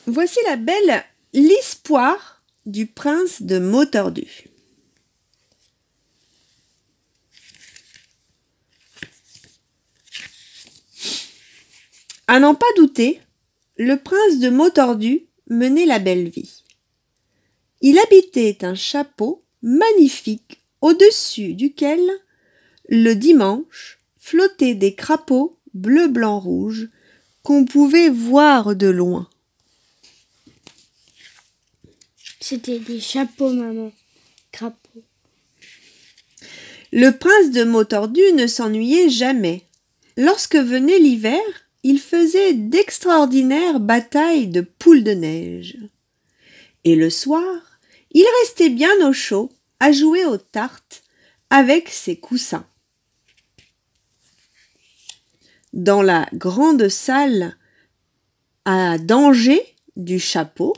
Voici la belle L'Espoir du prince de Mautordu. À n'en pas douter, le prince de Mautordu menait la belle vie. Il habitait un chapeau magnifique au-dessus duquel, le dimanche, flottaient des crapauds bleu, blanc, rouge qu'on pouvait voir de loin. C'était des chapeaux, maman. Crapauds. Le prince de Mautordu ne s'ennuyait jamais. Lorsque venait l'hiver, il faisait d'extraordinaires batailles de poules de neige. Et le soir, il restait bien au chaud à jouer aux tartes avec ses coussins. Dans la grande salle à danger du chapeau,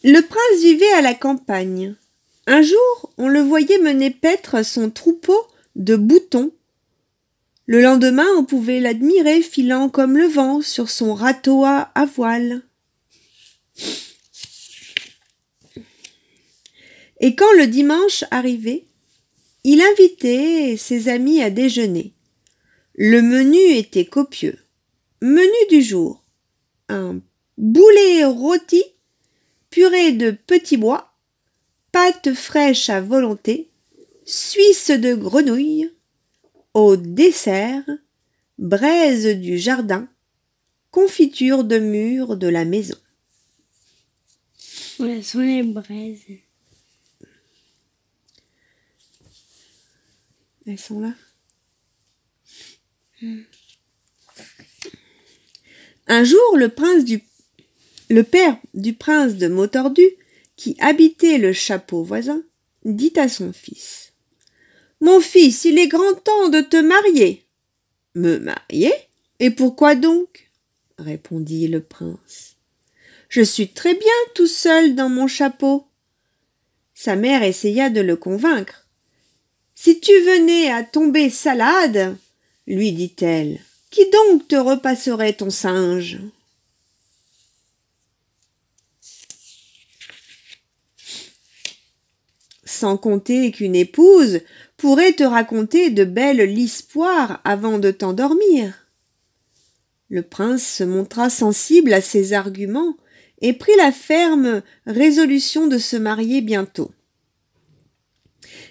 le prince vivait à la campagne. Un jour, on le voyait mener paître son troupeau de boutons. Le lendemain, on pouvait l'admirer filant comme le vent sur son râteau à voile. Et quand le dimanche arrivait, il invitait ses amis à déjeuner. Le menu était copieux. Menu du jour: un boulet rôti, purée de petits bois, pâtes fraîches à volonté, suisse de grenouille, au dessert, braise du jardin, confiture de mûres de la maison. Ouais, ce sont les braises. Elles sont là. Un jour, le père du prince de Mautordu, qui habitait le chapeau voisin, dit à son fils: « Mon fils, il est grand temps de te marier. »« Me marier? Et pourquoi donc ?» répondit le prince. « Je suis très bien tout seul dans mon chapeau. » Sa mère essaya de le convaincre. « Si tu venais à tomber salade, lui dit-elle, qui donc te repasserait ton singe ? » Sans compter qu'une épouse pourrait te raconter de belles histoires avant de t'endormir. Le prince se montra sensible à ces arguments et prit la ferme résolution de se marier bientôt.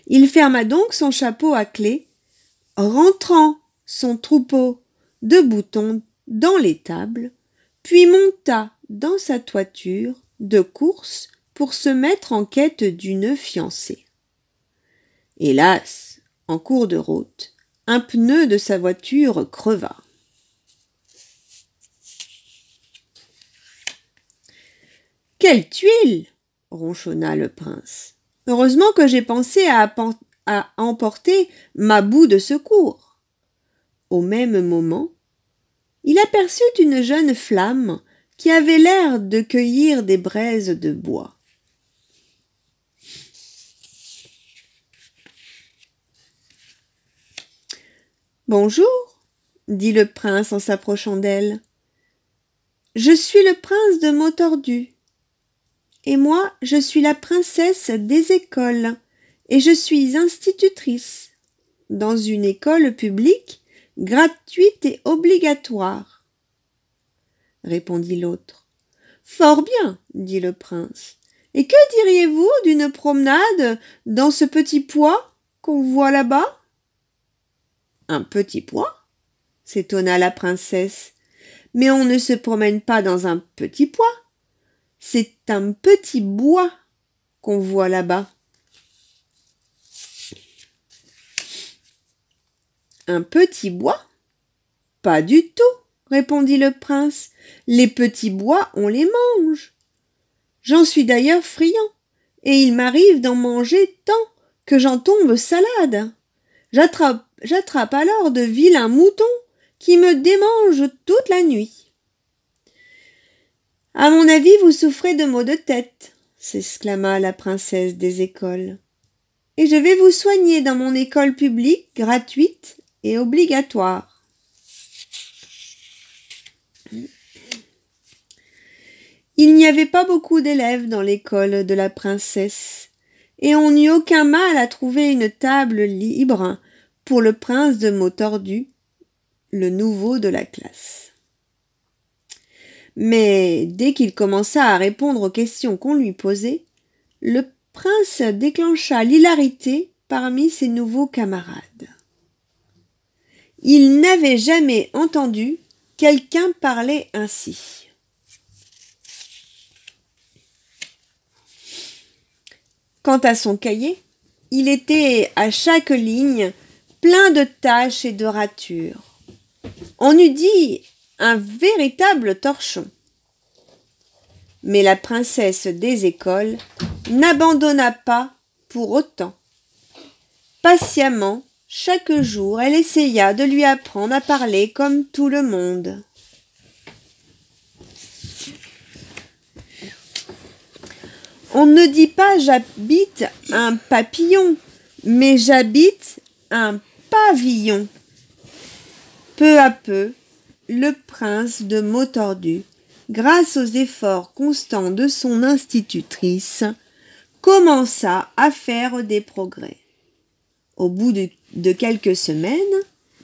Il ferma donc son chapeau à clé, rentrant son troupeau de boutons dans l'étable, puis monta dans sa toiture de course pour se mettre en quête d'une fiancée. Hélas, en cours de route, un pneu de sa voiture creva. « Quelle tuile !» ronchonna le prince. « Heureusement que j'ai pensé à emporter ma boue de secours. » Au même moment, il aperçut une jeune flamme qui avait l'air de cueillir des braises de bois. « Bonjour, dit le prince en s'approchant d'elle. Je suis le prince de Mautordu. Et moi, je suis la princesse des écoles, et je suis institutrice dans une école publique gratuite et obligatoire, répondit l'autre. Fort bien, dit le prince. Et que diriez-vous d'une promenade dans ce petit pois qu'on voit là-bas? Un petit pois? S'étonna la princesse. Mais on ne se promène pas dans un petit pois. C'est un petit bois qu'on voit là-bas. Un petit bois? Pas du tout, répondit le prince. Les petits bois, on les mange. J'en suis d'ailleurs friand, et il m'arrive d'en manger tant que j'en tombe salade. J'attrape alors de vilains moutons qui me démangent toute la nuit. À mon avis, vous souffrez de maux de tête, s'exclama la princesse des écoles. Et je vais vous soigner dans mon école publique, gratuite et obligatoire. Il n'y avait pas beaucoup d'élèves dans l'école de la princesse, et on n'eut aucun mal à trouver une table libre pour le prince de Mots-Tordus, le nouveau de la classe. Mais dès qu'il commença à répondre aux questions qu'on lui posait, le prince déclencha l'hilarité parmi ses nouveaux camarades. Il n'avait jamais entendu quelqu'un parler ainsi. Quant à son cahier, il était à chaque ligne plein de taches et de ratures. On eût dit un véritable torchon. Mais la princesse des écoles n'abandonna pas pour autant. Patiemment, chaque jour, elle essaya de lui apprendre à parler comme tout le monde. On ne dit pas j'habite un papillon, mais j'habite un pavillon. Peu à peu, le prince de Mots-Tordus, grâce aux efforts constants de son institutrice, commença à faire des progrès. Au bout de quelques semaines,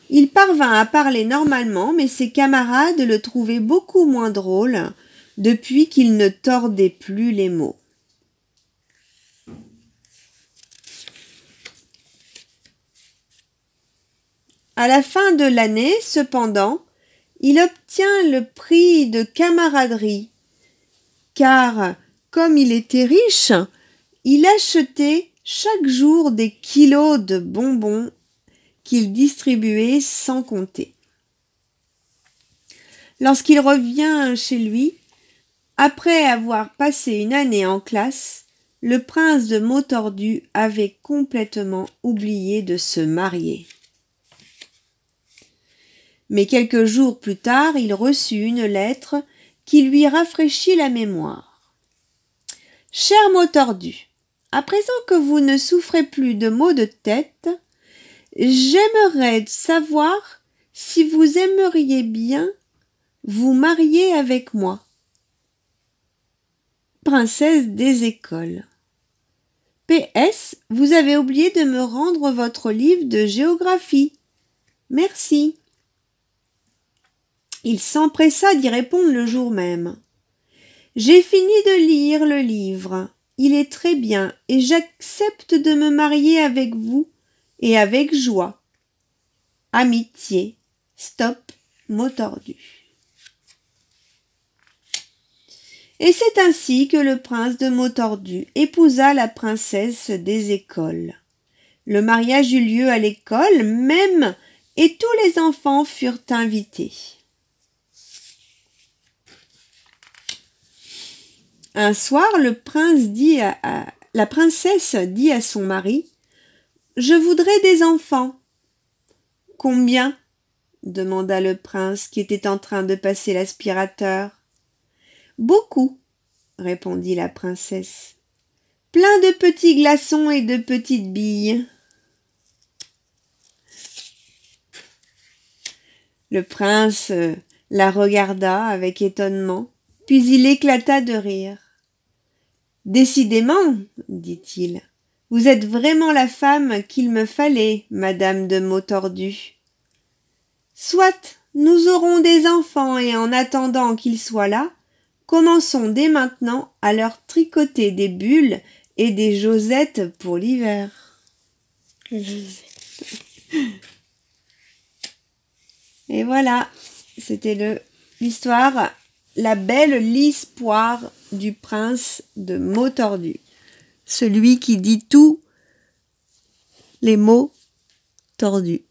il parvint à parler normalement, mais ses camarades le trouvaient beaucoup moins drôle depuis qu'il ne tordait plus les mots. À la fin de l'année, cependant, il obtient le prix de camaraderie, car, comme il était riche, il achetait chaque jour des kilos de bonbons qu'il distribuait sans compter. Lorsqu'il revient chez lui, après avoir passé une année en classe, le prince de Mots-Tordus avait complètement oublié de se marier. Mais quelques jours plus tard, il reçut une lettre qui lui rafraîchit la mémoire. « Cher Mots-Tordus, à présent que vous ne souffrez plus de maux de tête, j'aimerais savoir si vous aimeriez bien vous marier avec moi. Princesse des écoles. PS, vous avez oublié de me rendre votre livre de géographie. Merci. » Il s'empressa d'y répondre le jour même. « J'ai fini de lire le livre. Il est très bien et j'accepte de me marier avec vous et avec joie. Amitié. Stop. Mots-Tordus. » Et c'est ainsi que le prince de Mots-Tordus épousa la princesse des écoles. Le mariage eut lieu à l'école même et tous les enfants furent invités. Un soir, la princesse dit à son mari « Je voudrais des enfants. »« Combien ?» demanda le prince qui était en train de passer l'aspirateur. « Beaucoup, » répondit la princesse. « Plein de petits glaçons et de petites billes. » Le prince la regarda avec étonnement, puis il éclata de rire. « Décidément, dit-il, vous êtes vraiment la femme qu'il me fallait, madame de Mots-Tordus. Soit, nous aurons des enfants et en attendant qu'ils soient là, commençons dès maintenant à leur tricoter des bulles et des josettes pour l'hiver. » Et voilà, c'était l'histoire. La belle lisse poire du prince de Mots-Tordus, celui qui dit tous les mots tordus.